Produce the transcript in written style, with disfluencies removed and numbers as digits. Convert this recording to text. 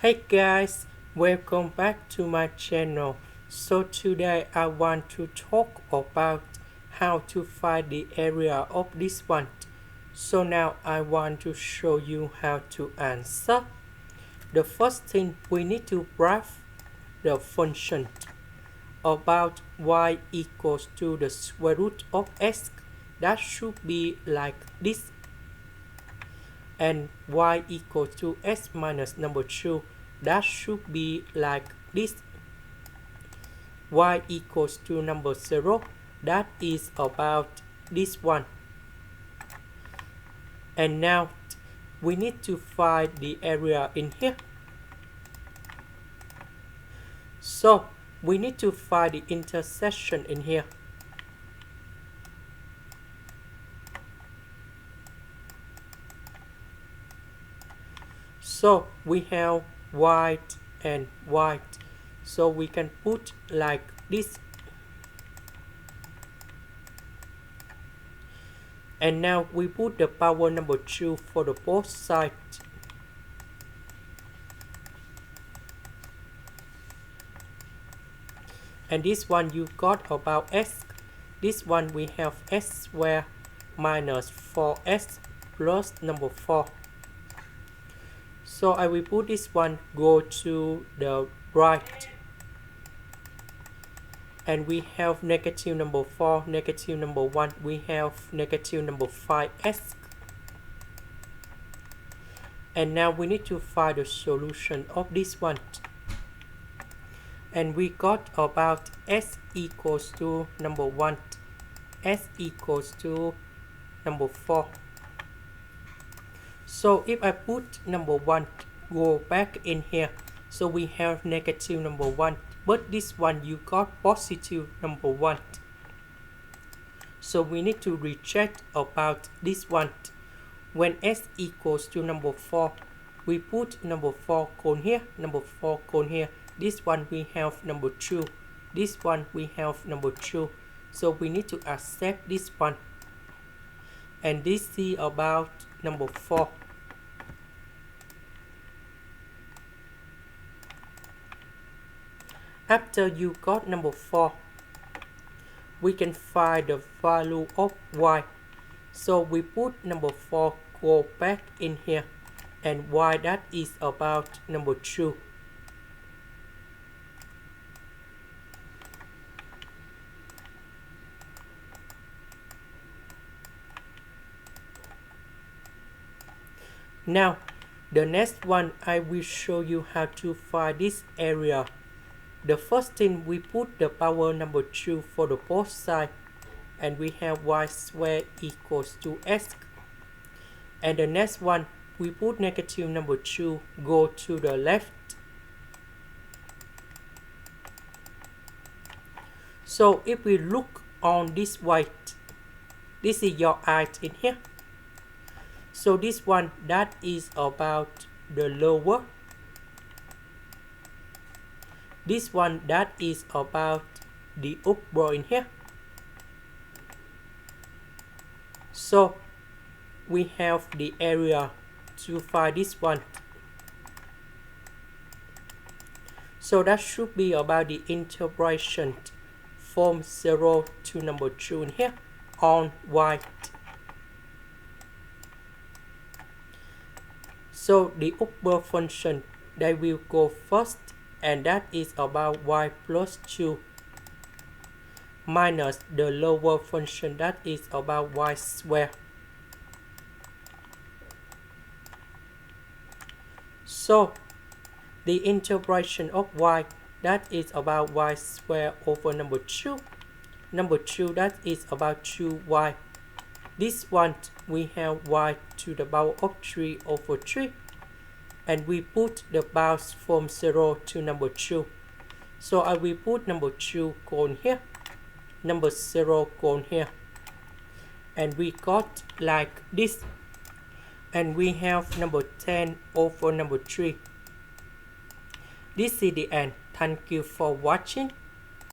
Hey guys, welcome back to my channel. So today I want to talk about how to find the area of this one. So now I want to show you how to answer. The first thing we need to graph the function about y equals to the square root of x. That should be like this, and y equals to x minus number 2, that should be like this. Y equals to number 0, that is about this one. And now we need to find the area in here. So we need to find the intersection in here. So we have white and white, so we can put like this. And now we put the power number 2 for the both sides. And this one you got about x. This one we have x squared minus 4x plus number 4. So I will put this one go to the right. And we have negative number 4, negative number 1, we have negative number 5x. And now we need to find the solution of this one. And we got about s equals to number 1, s equals to number 4. So if I put number 1 go back in here, so we have negative number 1, but this one you got positive number 1. So we need to recheck about this one. When s equals to number 4, we put number 4 cone here, number 4 cone here. This one we have number 2, this one we have number 2. So we need to accept this one. And this is about number 4. After you got number 4, we can find the value of y. So we put number 4 go back in here, and y that is about number 2. Now, the next one I will show you how to find this area. The first thing we put the power number 2 for the both sides, and we have y squared equals to x. And the next one we put negative number 2 go to the left. So if we look on this white, this is your eye in here. So this one that is about the lower. This one that is about the upper in here. So we have the area to find this one. So that should be about the integration from 0 to number 2 in here on white. So the upper function that will go first, and that is about y plus 2 minus the lower function that is about y squared. So the integration of y that is about y squared over number 2. Number 2 that is about 2y. This one we have y to the power of 3 over 3. And we put the bounds from 0 to number 2. So I will put number 2 cone here, number 0 cone here. And we got like this. And we have number 10 over number 3. This is the end. Thank you for watching.